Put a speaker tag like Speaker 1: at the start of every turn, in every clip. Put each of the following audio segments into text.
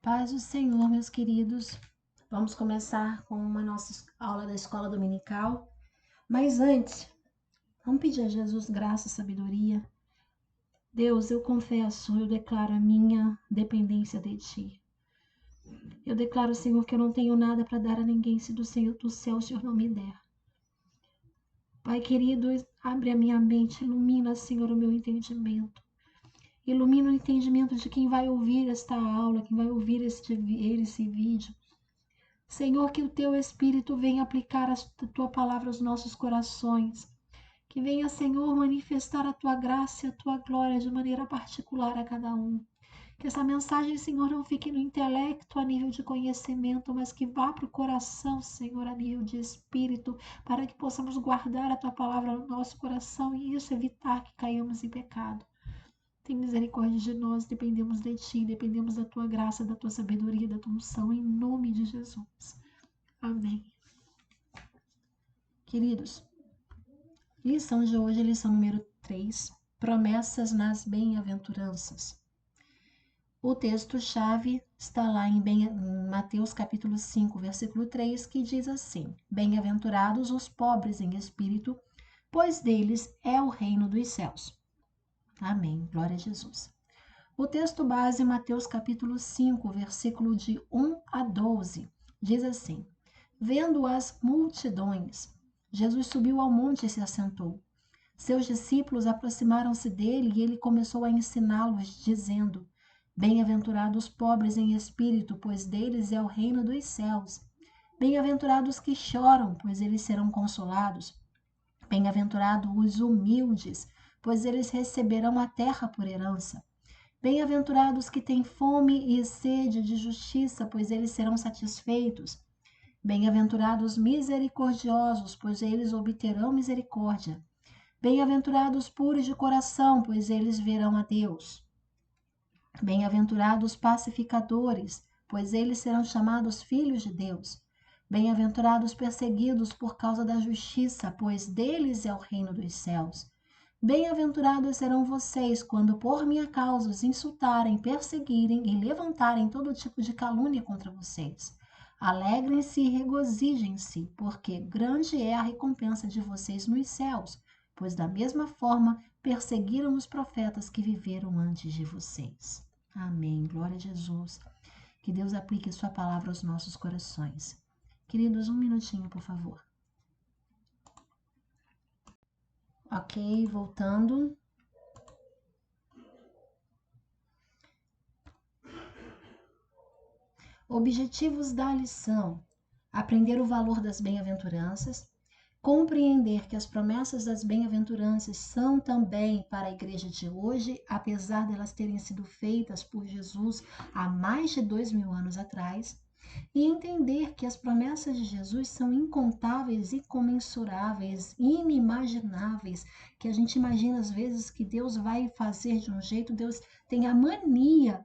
Speaker 1: Paz do Senhor, meus queridos. Vamos começar com uma nossa aula da escola dominical. Mas antes, vamos pedir a Jesus graça e sabedoria. Deus, eu confesso, eu declaro a minha dependência de Ti. Eu declaro, Senhor, que eu não tenho nada para dar a ninguém se do Senhor do céu o Senhor não me der. Pai querido, abre a minha mente, ilumina, Senhor, o meu entendimento. Ilumina o entendimento de quem vai ouvir esta aula, quem vai ouvir esse vídeo. Senhor, que o teu Espírito venha aplicar a tua palavra aos nossos corações. Que venha, Senhor, manifestar a tua graça e a tua glória de maneira particular a cada um. Que essa mensagem, Senhor, não fique no intelecto a nível de conhecimento, mas que vá para o coração, Senhor, a nível de espírito, para que possamos guardar a tua palavra no nosso coração e isso evitar que caiamos em pecado. Tem misericórdia de nós, dependemos de Ti, dependemos da Tua graça, da Tua sabedoria, da Tua unção, em nome de Jesus. Amém. Queridos, lição de hoje, lição número 3, promessas nas bem-aventuranças. O texto-chave está lá em Mateus capítulo 5, versículo 3, que diz assim: Bem-aventurados os pobres em espírito, pois deles é o reino dos céus. Amém. Glória a Jesus. O texto base, Mateus capítulo 5, versículo de 1 a 12, diz assim: Vendo as multidões, Jesus subiu ao monte e se assentou. Seus discípulos aproximaram-se dele e ele começou a ensiná-los, dizendo: Bem-aventurados os pobres em espírito, pois deles é o reino dos céus. Bem-aventurados que choram, pois eles serão consolados. Bem-aventurados os humildes, pois eles receberão a terra por herança. Bem-aventurados que têm fome e sede de justiça, pois eles serão satisfeitos. Bem-aventurados misericordiosos, pois eles obterão misericórdia. Bem-aventurados puros de coração, pois eles verão a Deus. Bem-aventurados pacificadores, pois eles serão chamados filhos de Deus. Bem-aventurados perseguidos por causa da justiça, pois deles é o reino dos céus. Bem-aventurados serão vocês quando por minha causa os insultarem, perseguirem e levantarem todo tipo de calúnia contra vocês. Alegrem-se e regozijem-se, porque grande é a recompensa de vocês nos céus, pois da mesma forma perseguiram os profetas que viveram antes de vocês. Amém. Glória a Jesus. Que Deus aplique sua palavra aos nossos corações. Queridos, um minutinho, por favor. Ok, voltando. Objetivos da lição: aprender o valor das bem-aventuranças, compreender que as promessas das bem-aventuranças são também para a igreja de hoje, apesar de elas terem sido feitas por Jesus há mais de 2000 anos atrás, e entender que as promessas de Jesus são incontáveis, incomensuráveis, inimagináveis, que a gente imagina às vezes que Deus vai fazer de um jeito, Deus tem a mania,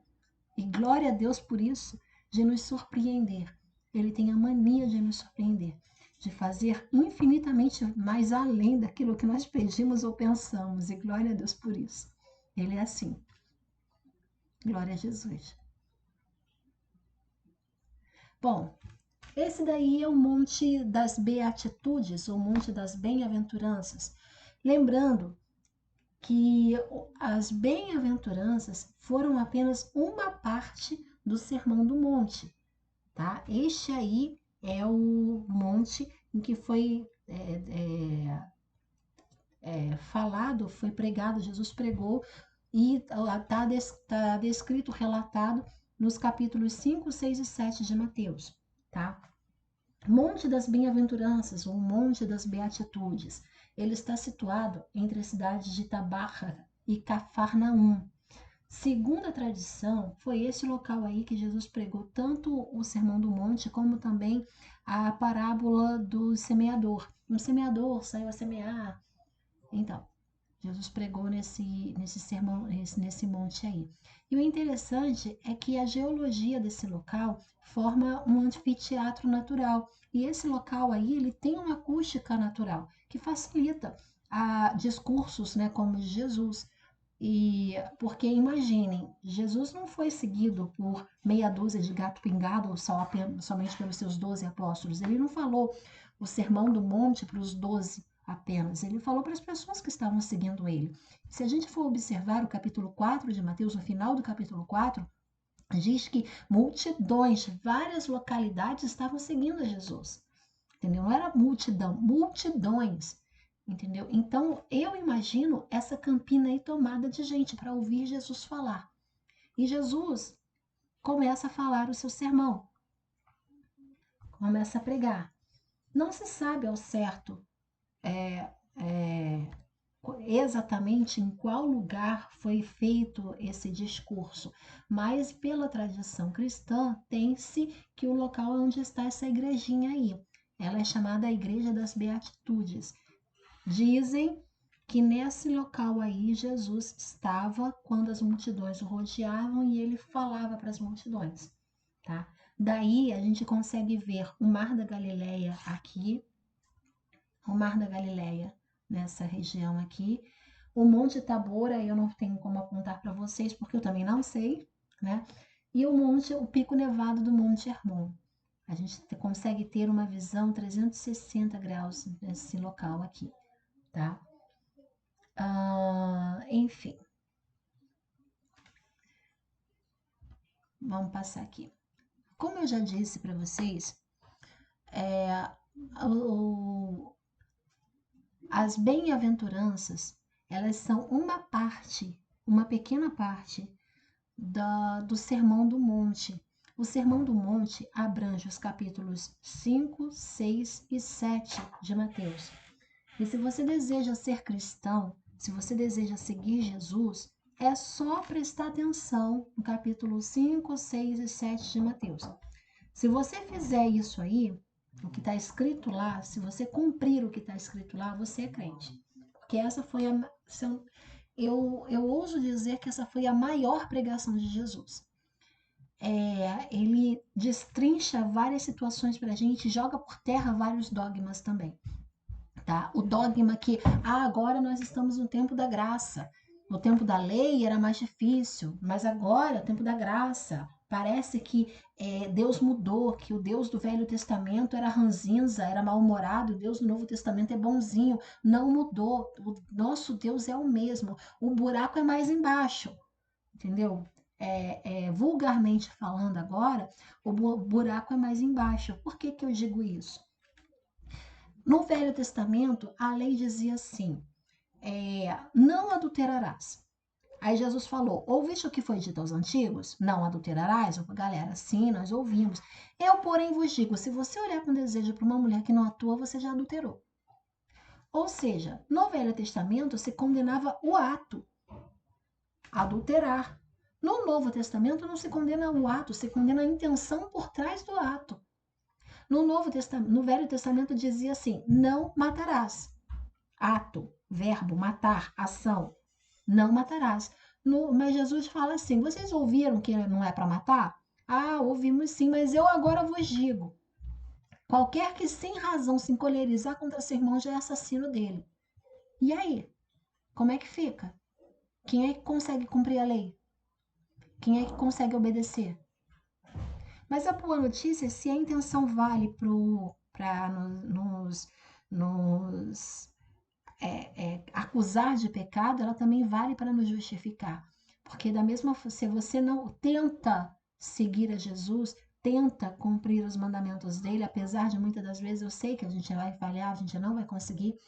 Speaker 1: e glória a Deus por isso, de nos surpreender. Ele tem a mania de nos surpreender, de fazer infinitamente mais além daquilo que nós pedimos ou pensamos, e glória a Deus por isso. Ele é assim. Glória a Jesus. Bom, esse daí é o Monte das Beatitudes, o Monte das Bem-aventuranças. Lembrando que as bem-aventuranças foram apenas uma parte do Sermão do Monte, tá? Este aí é o monte em que foi falado, foi pregado, Jesus pregou e está descrito, relatado nos capítulos 5, 6 e 7 de Mateus, tá? Monte das Bem-aventuranças, ou Monte das Beatitudes, ele está situado entre as cidades de Tabarra e Cafarnaum. Segundo a tradição, foi esse local aí que Jesus pregou tanto o Sermão do Monte, como também a parábola do semeador. Um semeador saiu a semear. Então, Jesus pregou nesse sermão, nesse monte aí. E o interessante é que a geologia desse local forma um anfiteatro natural. E esse local aí, ele tem uma acústica natural, que facilita discursos, né, como Jesus. E porque imaginem, Jesus não foi seguido por meia dúzia de gato pingado ou somente pelos seus 12 apóstolos. Ele não falou o sermão do monte para os 12 apenas. Ele falou para as pessoas que estavam seguindo ele. Se a gente for observar o capítulo 4 de Mateus, no final do capítulo 4, diz que multidões, várias localidades estavam seguindo a Jesus. Entendeu? Não era multidão, multidões. Entendeu? Então, eu imagino essa campina aí tomada de gente para ouvir Jesus falar. E Jesus começa a falar o seu sermão, começa a pregar. Não se sabe ao certo exatamente em qual lugar foi feito esse discurso, mas pela tradição cristã tem-se que o local onde está essa igrejinha aí. Ela é chamada a Igreja das Beatitudes. Dizem que nesse local aí Jesus estava quando as multidões o rodeavam e ele falava para as multidões, tá? Daí a gente consegue ver o Mar da Galileia aqui, o Mar da Galileia nessa região aqui, o Monte Tabora eu não tenho como apontar para vocês porque eu também não sei, né? E o Pico Nevado do Monte Hermon. A gente consegue ter uma visão 360 graus nesse local aqui, tá? Enfim, vamos passar aqui. Como eu já disse para vocês, as bem-aventuranças, elas são uma parte, uma pequena parte do Sermão do Monte. O Sermão do Monte abrange os capítulos 5, 6 e 7 de Mateus. E se você deseja ser cristão, se você deseja seguir Jesus, é só prestar atenção no capítulo 5, 6 e 7 de Mateus. Se você fizer isso aí, o que está escrito lá, se você cumprir o que está escrito lá, você é crente. Porque essa foi eu ouso dizer que essa foi a maior pregação de Jesus. Ele destrincha várias situações para a gente, joga por terra vários dogmas também. Tá? O dogma que agora nós estamos no tempo da graça. No tempo da lei era mais difícil, mas agora é o tempo da graça. Parece que Deus mudou, que o Deus do Velho Testamento era ranzinza, era mal-humorado, o Deus do Novo Testamento é bonzinho. Não mudou, o nosso Deus é o mesmo. O buraco é mais embaixo, entendeu? Vulgarmente falando agora, o buraco é mais embaixo. Por que eu digo isso? No Velho Testamento, a lei dizia assim: não adulterarás. Aí Jesus falou: ouviste o que foi dito aos antigos? Não adulterarás? Galera, sim, nós ouvimos. Eu, porém, vos digo: se você olhar com desejo para uma mulher que não atua, você já adulterou. Ou seja, no Velho Testamento se condenava o ato, adulterar. No Novo Testamento não se condena o ato, se condena a intenção por trás do ato. No Velho Testamento dizia assim: não matarás. Ato, verbo, matar, ação. Não matarás. Mas Jesus fala assim: vocês ouviram que não é para matar? Ah, ouvimos sim, mas eu agora vos digo: qualquer que sem razão se encolerizar contra seu irmão já é assassino dele. E aí? Como é que fica? Quem é que consegue cumprir a lei? Quem é que consegue obedecer? Mas a boa notícia é se a intenção vale para nos acusar de pecado, ela também vale para nos justificar. Porque da mesma se você não tenta seguir a Jesus, tenta cumprir os mandamentos dele, apesar de muitas das vezes eu sei que a gente vai falhar, a gente não vai conseguir,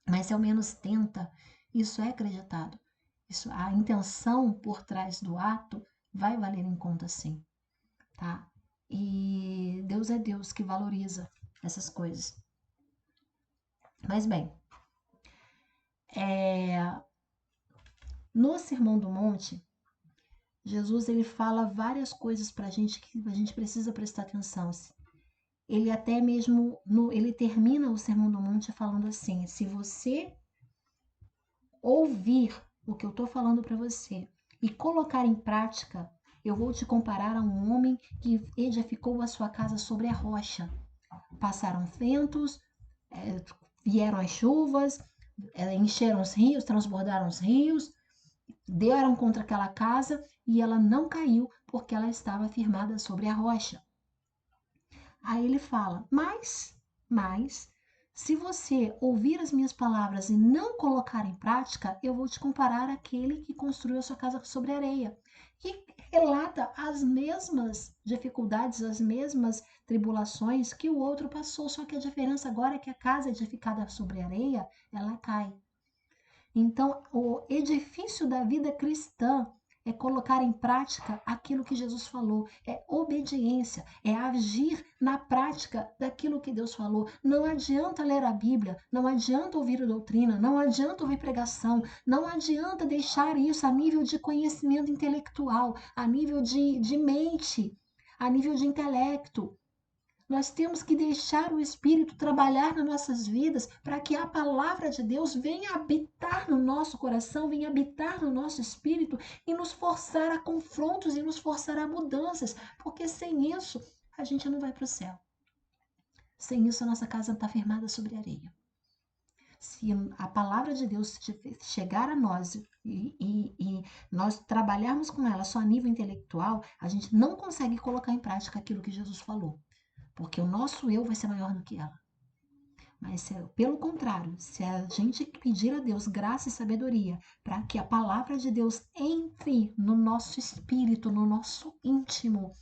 Speaker 1: mas se ao menos tenta, isso é acreditado. Isso, a intenção por trás do ato vai valer em conta sim, tá? E Deus é Deus que valoriza essas coisas. Mas bem, no Sermão do Monte, Jesus ele fala várias coisas para a gente que a gente precisa prestar atenção. Ele até mesmo ele termina o Sermão do Monte falando assim: se você ouvir o que eu estou falando para você e colocar em prática, eu vou te comparar a um homem que edificou a sua casa sobre a rocha. Passaram ventos, vieram as chuvas, encheram os rios, transbordaram os rios, deram contra aquela casa e ela não caiu porque ela estava firmada sobre a rocha. Aí ele fala, mas, se você ouvir as minhas palavras e não colocar em prática, eu vou te comparar àquele que construiu a sua casa sobre areia. E relata as mesmas dificuldades, as mesmas tribulações que o outro passou, só que a diferença agora é que a casa edificada sobre areia, ela cai. Então, o edifício da vida cristã é colocar em prática aquilo que Jesus falou, é obediência, é agir na prática daquilo que Deus falou. Não adianta ler a Bíblia, não adianta ouvir a doutrina, não adianta ouvir pregação, não adianta deixar isso a nível de conhecimento intelectual, a nível de mente, a nível de intelecto. Nós temos que deixar o Espírito trabalhar nas nossas vidas para que a palavra de Deus venha habitar no nosso coração, venha habitar no nosso espírito e nos forçar a confrontos e nos forçar a mudanças, porque sem isso a gente não vai para o céu. Sem isso a nossa casa está firmada sobre areia. Se a palavra de Deus chegar a nós e nós trabalharmos com ela só a nível intelectual, a gente não consegue colocar em prática aquilo que Jesus falou. Porque o nosso eu vai ser maior do que ela. Mas, pelo contrário, se a gente pedir a Deus graça e sabedoria para que a palavra de Deus entre no nosso espírito, no nosso íntimo,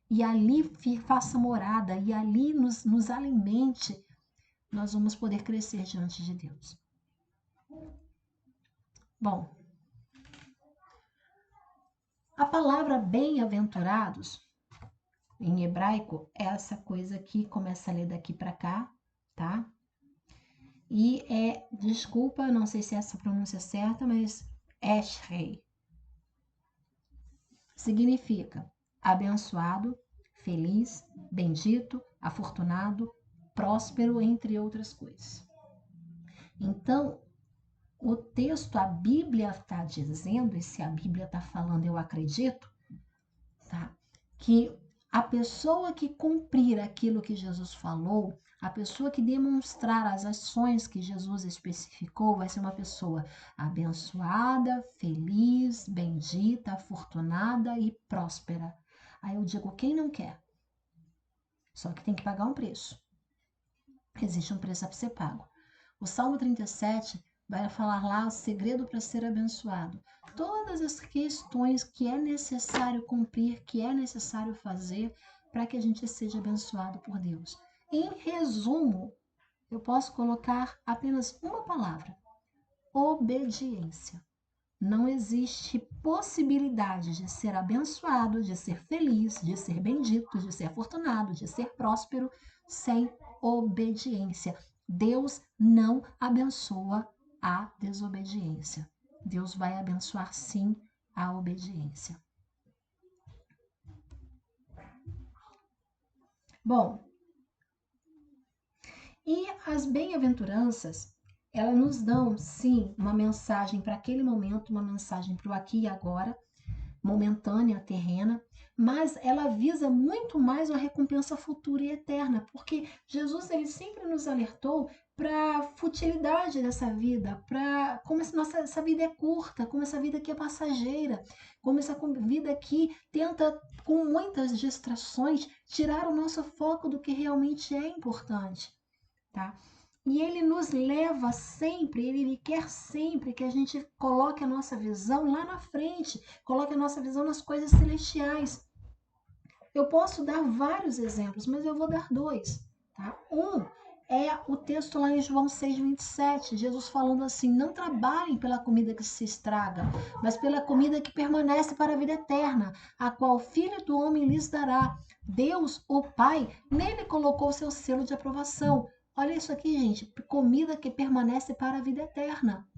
Speaker 1: e ali faça morada, e ali nos alimente, nós vamos poder crescer diante de Deus. Bom, a palavra bem-aventurados, em hebraico, é essa coisa que começa a ler daqui para cá, tá? E desculpa, não sei se é essa pronúncia certa, mas Eshrei. Significa abençoado, feliz, bendito, afortunado, próspero, entre outras coisas. Então, o texto, a Bíblia está dizendo, e se a Bíblia está falando, eu acredito, tá? Que a pessoa que cumprir aquilo que Jesus falou, a pessoa que demonstrar as ações que Jesus especificou, vai ser uma pessoa abençoada, feliz, bendita, afortunada e próspera. Aí eu digo, quem não quer? Só que tem que pagar um preço. Existe um preço a ser pago. O Salmo 37 vai falar lá o segredo para ser abençoado. Todas as questões que é necessário cumprir, que é necessário fazer para que a gente seja abençoado por Deus. Em resumo, eu posso colocar apenas uma palavra: obediência. Não existe possibilidade de ser abençoado, de ser feliz, de ser bendito, de ser afortunado, de ser próspero sem obediência. Deus não abençoa a desobediência. Deus vai abençoar sim a obediência. Bom, e as bem-aventuranças, elas nos dão sim uma mensagem para aquele momento, uma mensagem para o aqui e agora, momentânea, terrena, mas ela visa muito mais uma recompensa futura e eterna, porque Jesus ele sempre nos alertou para a futilidade dessa vida, para como essa vida é curta, como essa vida aqui é passageira, como essa vida aqui tenta, com muitas distrações, tirar o nosso foco do que realmente é importante, tá? E ele nos leva sempre, ele quer sempre que a gente coloque a nossa visão lá na frente, coloque a nossa visão nas coisas celestiais. Eu posso dar vários exemplos, mas eu vou dar dois. Tá? Um é o texto lá em João 6,27, Jesus falando assim, não trabalhem pela comida que se estraga, mas pela comida que permanece para a vida eterna, a qual o Filho do Homem lhes dará. Deus, o Pai, nele colocou o seu selo de aprovação. Olha isso aqui, gente, comida que permanece para a vida eterna.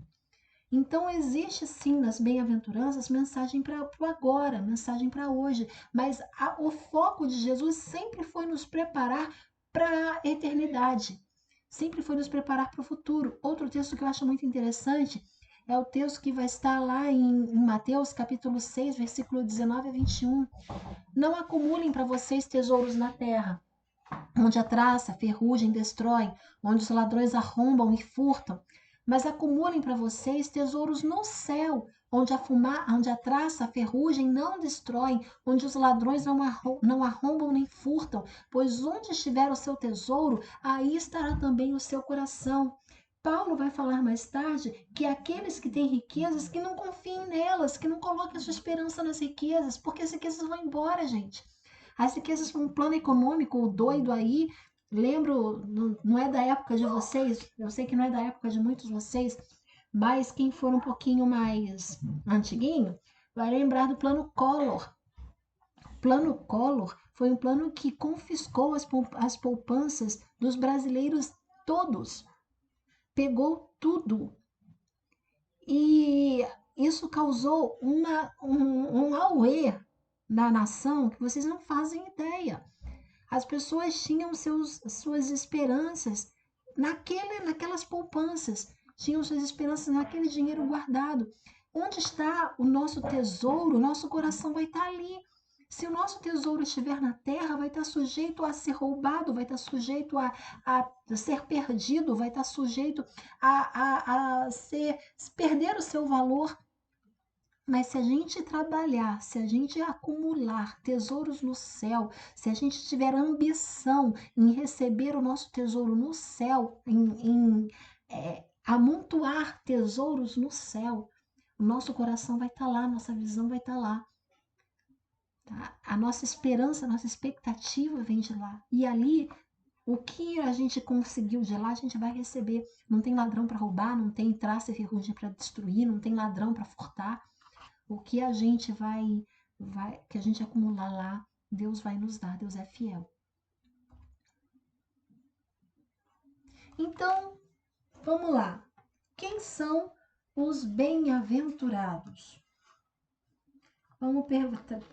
Speaker 1: Então, existe sim nas bem-aventuranças mensagem para o agora, mensagem para hoje, mas o foco de Jesus sempre foi nos preparar para a eternidade, sempre foi nos preparar para o futuro. Outro texto que eu acho muito interessante é o texto que vai estar lá em Mateus, capítulo 6, versículo 19 a 21. Não acumulem para vocês tesouros na terra, onde a traça, a ferrugem destroem, onde os ladrões arrombam e furtam. mas acumulem para vocês tesouros no céu, onde a traça, a ferrugem não destroem, onde os ladrões não arrombam nem furtam, pois onde estiver o seu tesouro, aí estará também o seu coração. Paulo vai falar mais tarde que aqueles que têm riquezas, que não confiem nelas, que não coloquem a sua esperança nas riquezas, porque as riquezas vão embora, gente. As riquezas, um plano econômico doido aí, lembro, não é da época de vocês, eu sei que não é da época de muitos de vocês, mas quem for um pouquinho mais antiguinho, vai lembrar do Plano Collor. O Plano Collor foi um plano que confiscou as poupanças dos brasileiros todos, pegou tudo. E isso causou um auê na nação que vocês não fazem ideia. As pessoas tinham suas esperanças naquelas poupanças, tinham suas esperanças naquele dinheiro guardado. Onde está o nosso tesouro, o nosso coração vai estar ali. Se o nosso tesouro estiver na terra, vai estar sujeito a ser roubado, vai estar sujeito a ser perdido, vai estar sujeito a perder o seu valor. Mas se a gente trabalhar, se a gente acumular tesouros no céu, se a gente tiver ambição em receber o nosso tesouro no céu, em amontoar tesouros no céu, o nosso coração vai estar lá, a nossa visão vai estar lá. Tá? A nossa esperança, a nossa expectativa vem de lá. E ali, o que a gente conseguiu de lá, a gente vai receber. Não tem ladrão para roubar, não tem traça e ferrugem para destruir, não tem ladrão para furtar. O que a gente que a gente acumular lá, Deus vai nos dar, Deus é fiel. Então, vamos lá. Quem são os bem-aventurados? Vamos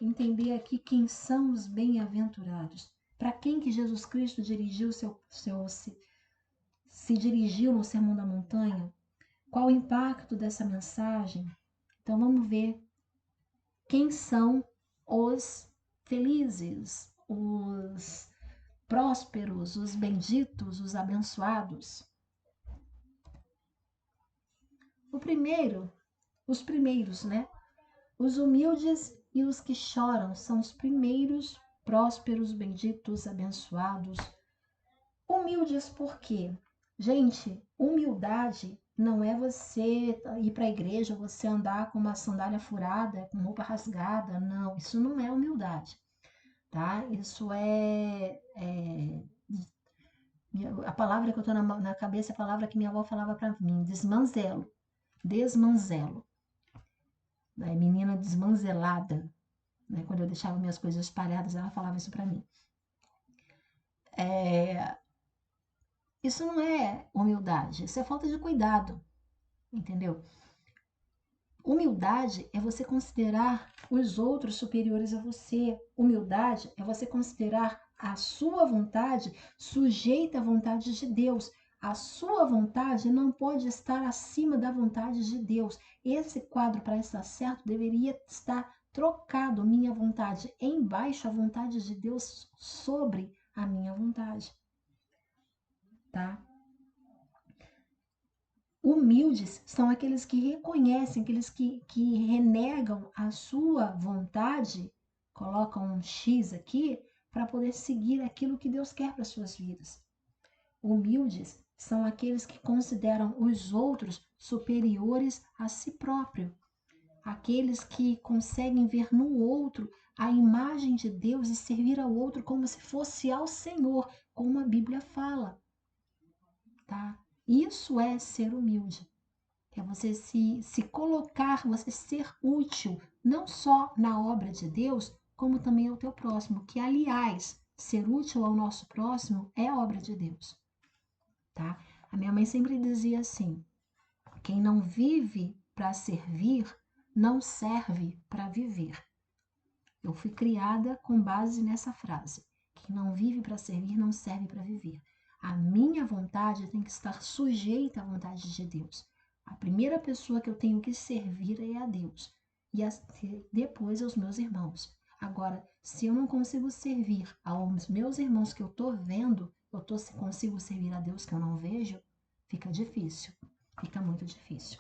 Speaker 1: entender aqui quem são os bem-aventurados. Para quem que Jesus Cristo dirigiu se dirigiu no Sermão da Montanha? Qual o impacto dessa mensagem? Então vamos ver quem são os felizes, os prósperos, os benditos, os abençoados. Os primeiros, né? Os humildes e os que choram são os primeiros prósperos, benditos, abençoados. Humildes por quê? Gente, humildade não é você ir para a igreja, você andar com uma sandália furada, com roupa rasgada. Não, isso não é humildade, tá? Isso a palavra que eu estou na cabeça é a palavra que minha avó falava para mim, desmanzelo. Desmanzelo. Menina desmanzelada. Né? Quando eu deixava minhas coisas espalhadas, ela falava isso para mim. Isso não é humildade, isso é falta de cuidado, entendeu? Humildade é você considerar os outros superiores a você. Humildade é você considerar a sua vontade sujeita à vontade de Deus. A sua vontade não pode estar acima da vontade de Deus. Esse quadro, para estar certo, deveria estar trocado. Minha vontade embaixo, a vontade de Deus sobre a minha vontade. Tá? Humildes são aqueles que reconhecem, aqueles que renegam a sua vontade, colocam um X aqui, para poder seguir aquilo que Deus quer para suas vidas. Humildes são aqueles que consideram os outros superiores a si próprio. Aqueles que conseguem ver no outro a imagem de Deus e servir ao outro como se fosse ao Senhor, como a Bíblia fala. Tá? Isso é ser humilde. É você se colocar, você ser útil, não só na obra de Deus, como também ao teu próximo. Que, aliás, ser útil ao nosso próximo é a obra de Deus. Tá? A minha mãe sempre dizia assim: quem não vive para servir, não serve para viver. Eu fui criada com base nessa frase. Quem não vive para servir, não serve para viver. A minha vontade tem que estar sujeita à vontade de Deus. A primeira pessoa que eu tenho que servir é a Deus. E depois aos meus irmãos. Agora, se eu não consigo servir aos meus irmãos que eu estou vendo, consigo servir a Deus que eu não vejo, fica difícil. Fica muito difícil.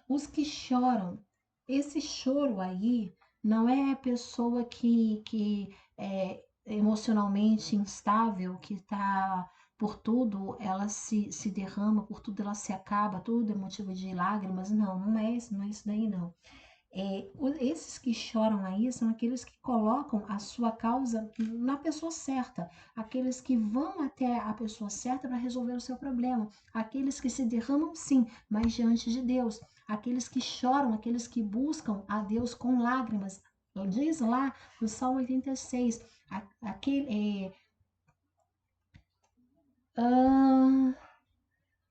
Speaker 1: Os que choram, esse choro aí não é a pessoa que é emocionalmente instável, que está por tudo, ela se derrama, por tudo ela se acaba, tudo é motivo de lágrimas. Não, não é isso daí não. Esses que choram aí são aqueles que colocam a sua causa na pessoa certa, aqueles que vão até a pessoa certa para resolver o seu problema, aqueles que se derramam sim, mas diante de Deus, aqueles que choram, aqueles que buscam a Deus com lágrimas. Diz lá no Salmo 86, aquele,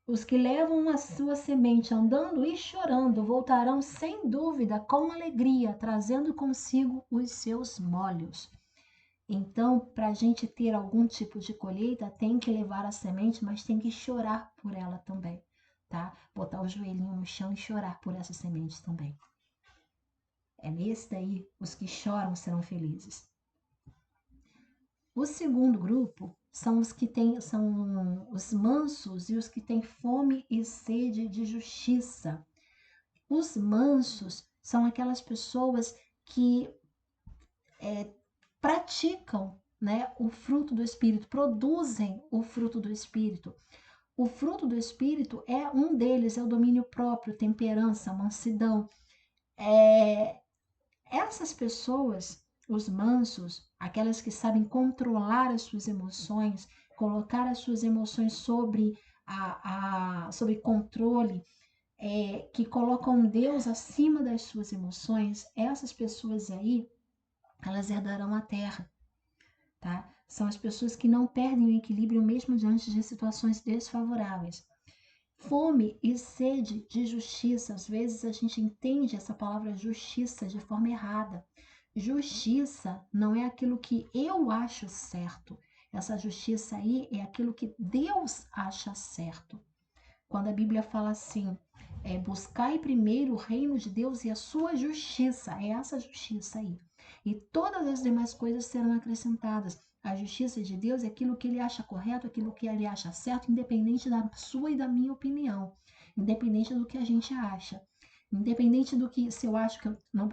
Speaker 1: os que levam a sua semente andando e chorando voltarão sem dúvida com alegria, trazendo consigo os seus molhos. Então, para a gente ter algum tipo de colheita, tem que levar a semente, mas tem que chorar por ela também, tá? Botar o joelhinho no chão e chorar por essa semente também. É nesse daí, os que choram serão felizes. O segundo grupo são são os mansos e os que têm fome e sede de justiça. Os mansos são aquelas pessoas que praticam, né, o fruto do Espírito, produzem o fruto do Espírito. O fruto do Espírito é um deles, é o domínio próprio, temperança, mansidão. Essas pessoas, os mansos, aquelas que sabem controlar as suas emoções, colocar as suas emoções sobre controle, que colocam Deus acima das suas emoções, essas pessoas aí, elas herdarão a terra, tá? São as pessoas que não perdem o equilíbrio mesmo diante de situações desfavoráveis. Fome e sede de justiça, às vezes a gente entende essa palavra justiça de forma errada. Justiça não é aquilo que eu acho certo. Essa justiça aí é aquilo que Deus acha certo. Quando a Bíblia fala assim, buscai primeiro o reino de Deus e a sua justiça, é essa justiça aí. E todas as demais coisas serão acrescentadas. A justiça de Deus é aquilo que ele acha correto, aquilo que ele acha certo, independente da sua e da minha opinião, independente do que a gente acha. Independente do que, se eu acho que eu não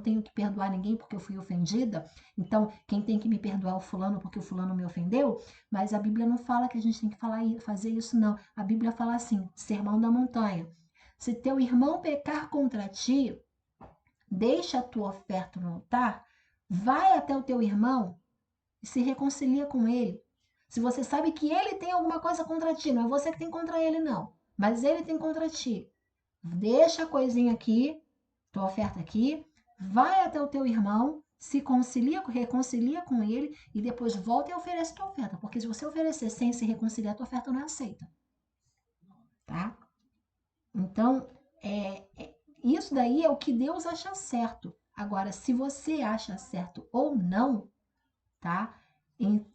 Speaker 1: tenho que perdoar ninguém porque eu fui ofendida, então quem tem que me perdoar é o fulano porque o fulano me ofendeu, mas a Bíblia não fala que a gente tem que fazer isso, não. A Bíblia fala assim, Sermão da Montanha. Se teu irmão pecar contra ti, deixa a tua oferta no altar, vai até o teu irmão e se reconcilia com ele. Se você sabe que ele tem alguma coisa contra ti, não é você que tem contra ele, não, mas ele tem contra ti, deixa a coisinha aqui, tua oferta aqui, vai até o teu irmão, reconcilia com ele e depois volta e oferece tua oferta. Porque se você oferecer sem se reconciliar, tua oferta não é aceita. Tá? Então, isso daí é o que Deus acha certo. Agora, se você acha certo ou não, tá?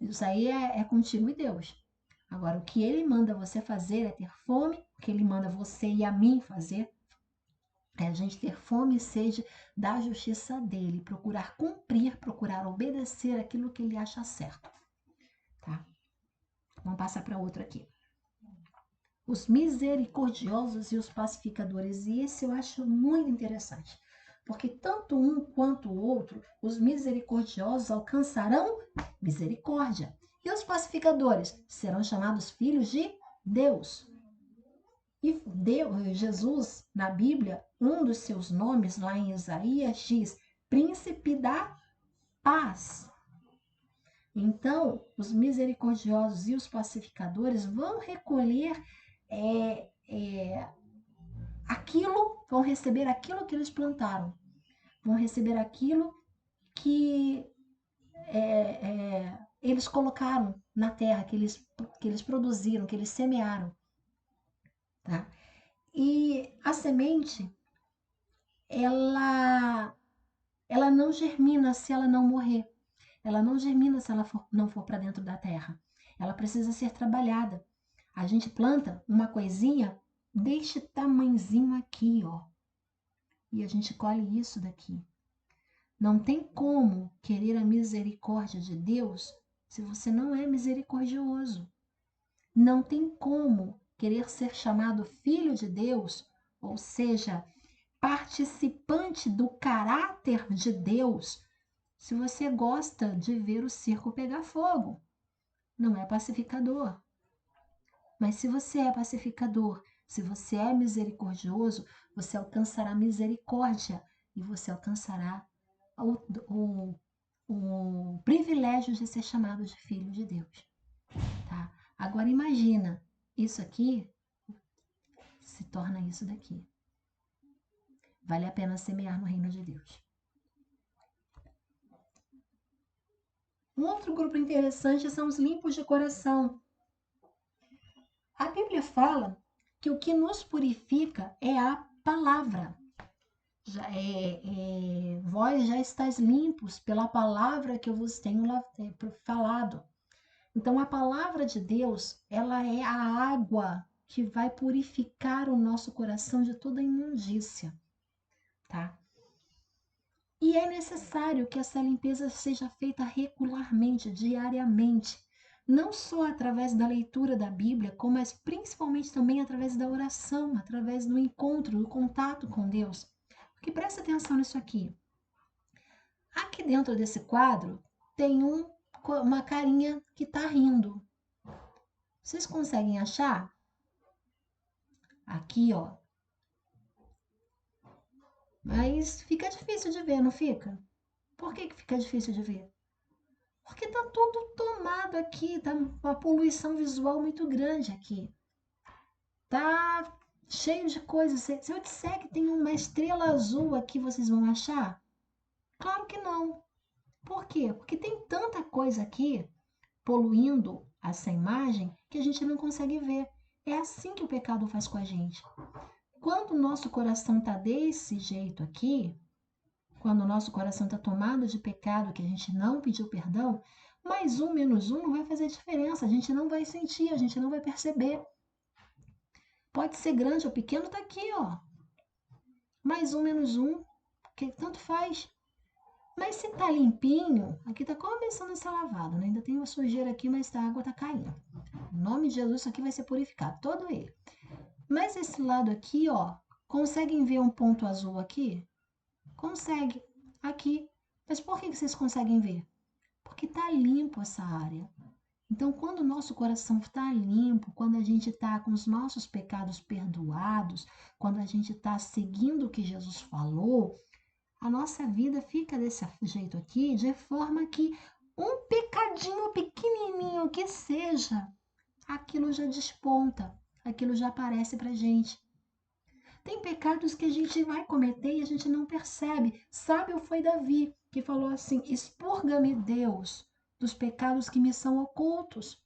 Speaker 1: Isso aí é contigo e Deus. Agora, o que ele manda você fazer é ter fome, o que ele manda você e a mim fazer é a gente ter fome e sede da justiça dele, procurar cumprir, procurar obedecer aquilo que ele acha certo. Tá? Vamos passar para outro aqui. Os misericordiosos e os pacificadores. E esse eu acho muito interessante. Porque tanto um quanto o outro, os misericordiosos alcançarão misericórdia. E os pacificadores serão chamados filhos de Deus. E Deus, Jesus, na Bíblia, um dos seus nomes, lá em Isaías, diz Príncipe da Paz. Então, os misericordiosos e os pacificadores vão recolher vão receber aquilo que eles plantaram, vão receber aquilo que eles colocaram na terra, que eles produziram, que eles semearam. Tá? E a semente, ela não germina se ela não morrer. Ela não germina se ela não for para dentro da terra. Ela precisa ser trabalhada. A gente planta uma coisinha deste tamanhozinho aqui, ó. E a gente colhe isso daqui. Não tem como querer a misericórdia de Deus se você não é misericordioso. Não tem como querer ser chamado filho de Deus, ou seja, participante do caráter de Deus, se você gosta de ver o circo pegar fogo. Não é pacificador. Mas se você é pacificador, se você é misericordioso, você alcançará misericórdia e você alcançará o privilégio de ser chamado de filho de Deus. Tá? Agora imagina, isso aqui se torna isso daqui. Vale a pena semear no reino de Deus. Um outro grupo interessante são os limpos de coração. A Bíblia fala que o que nos purifica é a palavra. Vós já estáis limpos pela palavra que eu vos tenho falado. Então, a palavra de Deus, ela é a água que vai purificar o nosso coração de toda imundícia, tá? E é necessário que essa limpeza seja feita regularmente, diariamente, não só através da leitura da Bíblia, mas principalmente também através da oração, através do encontro, do contato com Deus. Porque presta atenção nisso aqui. Aqui dentro desse quadro tem uma carinha que está rindo. Vocês conseguem achar? Aqui, ó. Mas fica difícil de ver, não fica? Por que fica difícil de ver? Porque tá tudo tomado aqui, tá uma poluição visual muito grande aqui. Tá cheio de coisas. Se eu disser que tem uma estrela azul aqui, vocês vão achar? Claro que não. Por quê? Porque tem tanta coisa aqui poluindo essa imagem que a gente não consegue ver. É assim que o pecado faz com a gente. Quando o nosso coração está desse jeito aqui, quando o nosso coração está tomado de pecado, que a gente não pediu perdão, mais um, menos um não vai fazer diferença, a gente não vai sentir, a gente não vai perceber. Pode ser grande ou pequeno, está aqui, ó. Mais um, menos um, que tanto faz. Mas se tá limpinho, aqui tá começando a ser lavado, né? Ainda tem uma sujeira aqui, mas a água tá caindo. Em nome de Jesus, isso aqui vai ser purificado, todo ele. Mas esse lado aqui, ó, conseguem ver um ponto azul aqui? Consegue, aqui. Mas por que vocês conseguem ver? Porque tá limpo essa área. Então, quando o nosso coração está limpo, quando a gente está com os nossos pecados perdoados, quando a gente está seguindo o que Jesus falou, a nossa vida fica desse jeito aqui, de forma que um pecadinho pequenininho que seja, aquilo já desponta, aquilo já aparece pra gente. Tem pecados que a gente vai cometer e a gente não percebe. Sábio foi Davi, que falou assim: expurga-me, Deus, dos pecados que me são ocultos.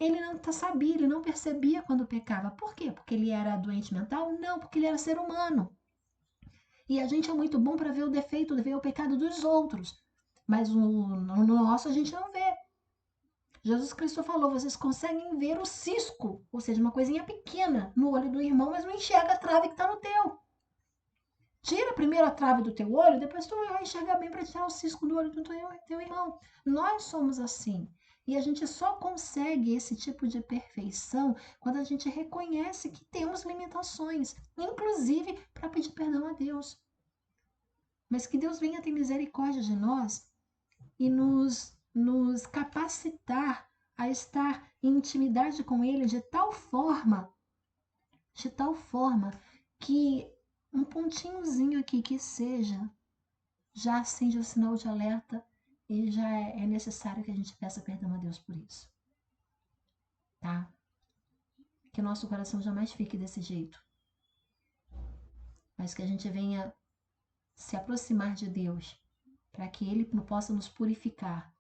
Speaker 1: Ele não sabia, ele não percebia quando pecava. Por quê? Porque ele era doente mental? Não, porque ele era ser humano. E a gente é muito bom para ver o defeito, ver o pecado dos outros. Mas no nosso a gente não vê. Jesus Cristo falou, vocês conseguem ver o cisco, ou seja, uma coisinha pequena no olho do irmão, mas não enxerga a trave que está no teu. Tira primeiro a trave do teu olho, depois tu vai enxergar bem para tirar o cisco do olho do teu irmão. Nós somos assim. E a gente só consegue esse tipo de perfeição quando a gente reconhece que temos limitações, inclusive para pedir perdão a Deus. Mas que Deus venha ter misericórdia de nós e nos capacitar a estar em intimidade com Ele de tal forma que um pontinhozinho aqui que seja já acende o sinal de alerta e já é necessário que a gente peça perdão a Deus por isso. Tá? Que nosso coração jamais fique desse jeito. Mas que a gente venha se aproximar de Deus para que Ele possa nos purificar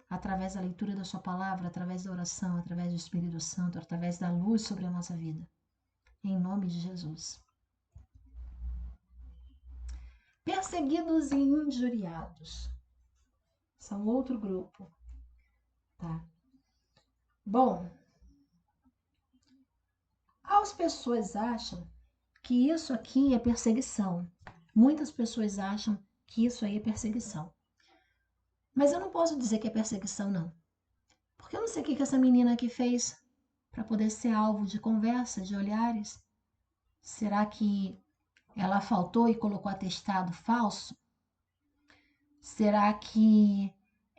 Speaker 1: através da leitura da sua palavra, através da oração, através do Espírito Santo, através da luz sobre a nossa vida. Em nome de Jesus. Perseguidos e injuriados. São outro grupo. Tá? Bom, as pessoas acham que isso aqui é perseguição. Muitas pessoas acham que isso aí é perseguição. Mas eu não posso dizer que é perseguição, não. Porque eu não sei o que essa menina aqui fez para poder ser alvo de conversa, de olhares? Será que ela faltou e colocou atestado falso? Será que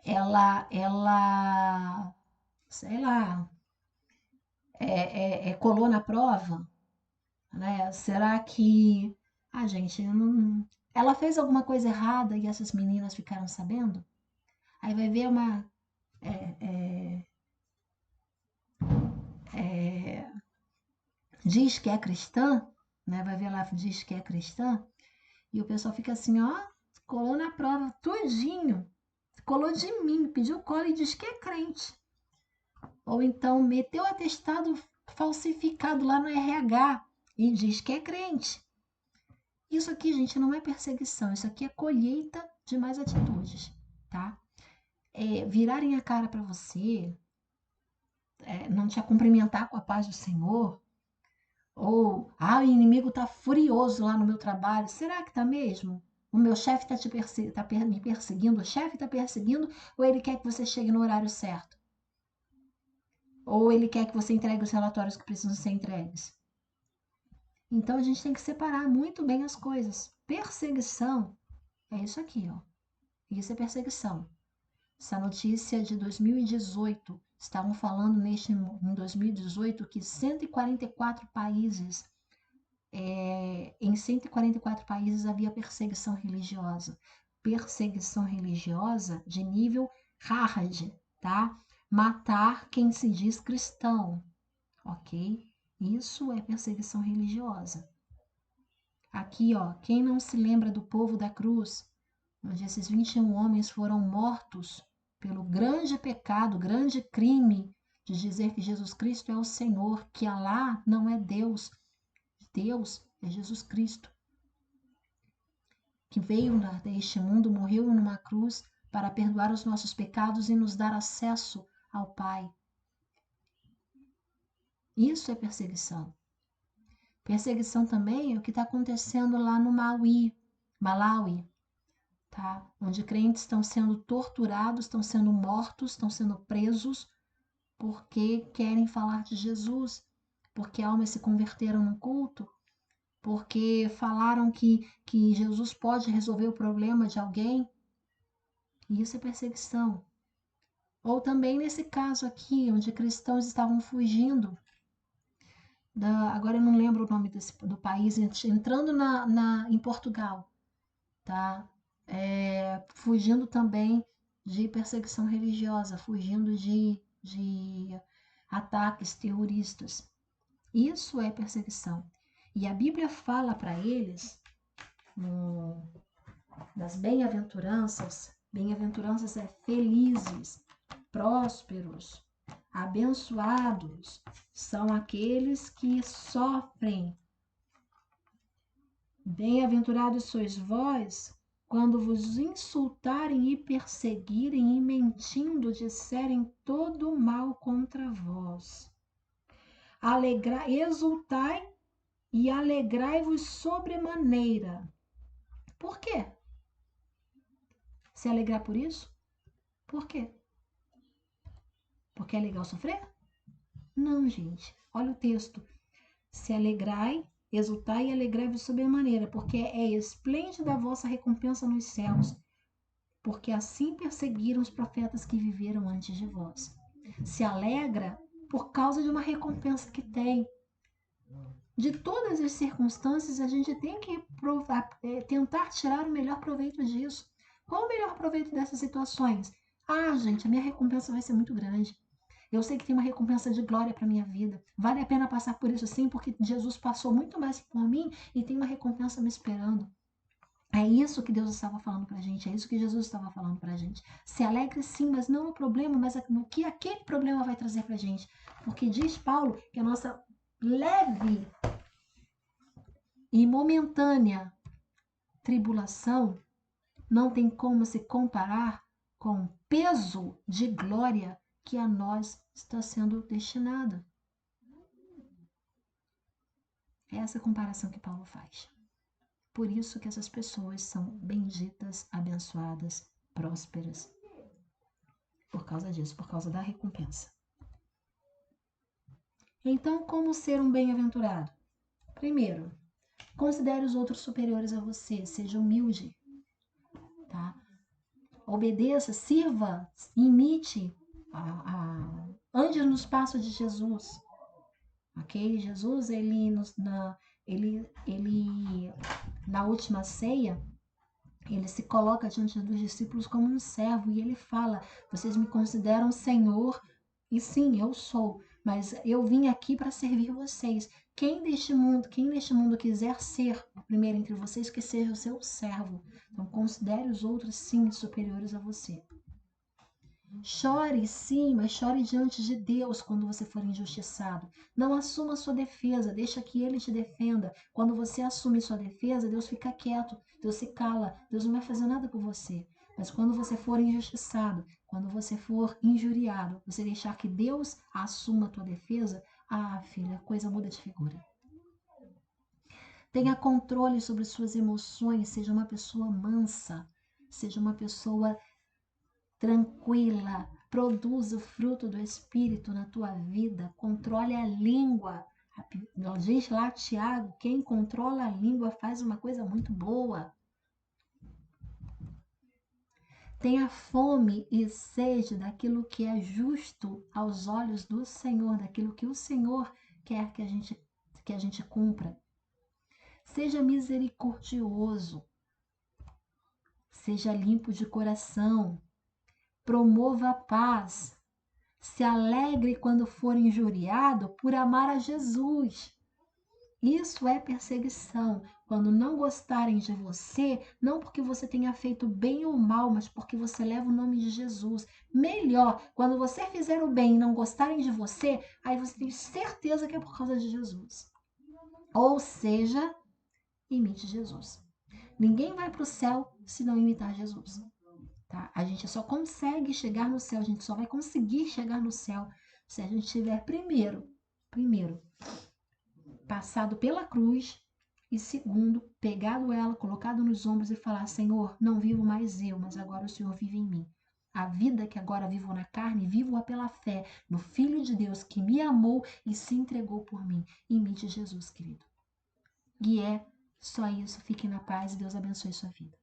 Speaker 1: ela, sei lá, colou na prova? Né? Será que, gente, ela fez alguma coisa errada e essas meninas ficaram sabendo? Aí vai ver uma diz que é cristã, né? Vai ver lá, diz que é cristã, e o pessoal fica assim, ó, colou na prova, tudinho, colou de mim, pediu cola e diz que é crente. Ou então meteu atestado falsificado lá no RH e diz que é crente. Isso aqui, gente, não é perseguição, isso aqui é colheita de más atitudes, tá? Virarem a cara para você, não te cumprimentar com a paz do Senhor, ou, o inimigo está furioso lá no meu trabalho. Será que está mesmo? O meu chefe está me perseguindo, o chefe está perseguindo, ou ele quer que você chegue no horário certo? Ou ele quer que você entregue os relatórios que precisam ser entregues? Então a gente tem que separar muito bem as coisas. Perseguição é isso aqui, ó. Isso é perseguição. Essa notícia de 2018, estavam falando em 2018 que 144 países em 144 países havia perseguição religiosa. Perseguição religiosa de nível hard, tá? Matar quem se diz cristão, ok? Isso é perseguição religiosa. Aqui, ó, quem não se lembra do povo da cruz, onde esses 21 homens foram mortos pelo grande pecado, grande crime de dizer que Jesus Cristo é o Senhor, que Alá não é Deus, Deus é Jesus Cristo, que veio neste mundo, morreu numa cruz para perdoar os nossos pecados e nos dar acesso ao Pai. Isso é perseguição. Perseguição também é o que está acontecendo lá no Malawi, tá? Onde crentes estão sendo torturados, estão sendo mortos, estão sendo presos porque querem falar de Jesus, porque almas se converteram no culto, porque falaram que Jesus pode resolver o problema de alguém. E isso é perseguição. Ou também nesse caso aqui, onde cristãos estavam fugindo, agora eu não lembro o nome do país, entrando em Portugal, tá? Fugindo também de perseguição religiosa, fugindo de ataques terroristas. Isso é perseguição. E a Bíblia fala para eles, nas bem-aventuranças, bem-aventuranças é felizes, prósperos, abençoados são aqueles que sofrem. Bem-aventurados sois vós quando vos insultarem e perseguirem e mentindo disserem todo mal contra vós. Exultai e alegrai-vos sobremaneira. Por quê? Se alegrar por isso? Por quê? Porque é legal sofrer? Não, gente. Olha o texto. Se alegrai, exultai e alegrai-vos sobremaneira, porque é esplêndida a vossa recompensa nos céus, porque assim perseguiram os profetas que viveram antes de vós. Se alegra por causa de uma recompensa que tem. De todas as circunstâncias, a gente tem que tentar tirar o melhor proveito disso. Qual o melhor proveito dessas situações? Gente, a minha recompensa vai ser muito grande. Eu sei que tem uma recompensa de glória para minha vida. Vale a pena passar por isso sim, porque Jesus passou muito mais por mim e tem uma recompensa me esperando. É isso que Deus estava falando para a gente, é isso que Jesus estava falando para a gente. Se alegre sim, mas não no problema, mas no que aquele problema vai trazer para a gente. Porque diz Paulo que a nossa leve e momentânea tribulação não tem como se comparar com o peso de glória que a nós está sendo destinada. É essa comparação que Paulo faz. Por isso que essas pessoas são benditas, abençoadas, prósperas. Por causa disso, por causa da recompensa. Então, como ser um bem-aventurado? Primeiro, considere os outros superiores a você, seja humilde, tá? Obedeça, sirva, imite, ande nos passos de Jesus, ok? Jesus, na última ceia, ele se coloca diante dos discípulos como um servo e ele fala: vocês me consideram Senhor, e sim, eu sou, mas eu vim aqui para servir vocês. Quem neste mundo quiser ser o primeiro entre vocês, que seja o seu servo. Então, considere os outros, sim, superiores a você. Chore, sim, mas chore diante de Deus quando você for injustiçado. Não assuma sua defesa, deixa que Ele te defenda. Quando você assume sua defesa, Deus fica quieto, Deus se cala, Deus não vai fazer nada por você. Mas quando você for injustiçado, quando você for injuriado, você deixar que Deus assuma a tua defesa, filha, a coisa muda de figura. Tenha controle sobre suas emoções, seja uma pessoa mansa, seja uma pessoa tranquila, produza o fruto do Espírito na tua vida, controle a língua. Diz lá, Tiago, quem controla a língua faz uma coisa muito boa. Tenha fome e sede daquilo que é justo aos olhos do Senhor, daquilo que o Senhor quer que a gente cumpra. Seja misericordioso, seja limpo de coração, promova a paz, se alegre quando for injuriado por amar a Jesus. Isso é perseguição, quando não gostarem de você, não porque você tenha feito bem ou mal, mas porque você leva o nome de Jesus. Melhor, quando você fizer o bem e não gostarem de você, aí você tem certeza que é por causa de Jesus. Ou seja, imite Jesus. Ninguém vai para o céu se não imitar Jesus. Tá? A gente só consegue chegar no céu, a gente só vai conseguir chegar no céu se a gente tiver primeiro, passado pela cruz e segundo, pegado ela, colocado nos ombros e falar: Senhor, não vivo mais eu, mas agora o Senhor vive em mim. A vida que agora vivo na carne, vivo-a pela fé no Filho de Deus que me amou e se entregou por mim. Imite Jesus, querido. E é só isso. Fique na paz e Deus abençoe sua vida.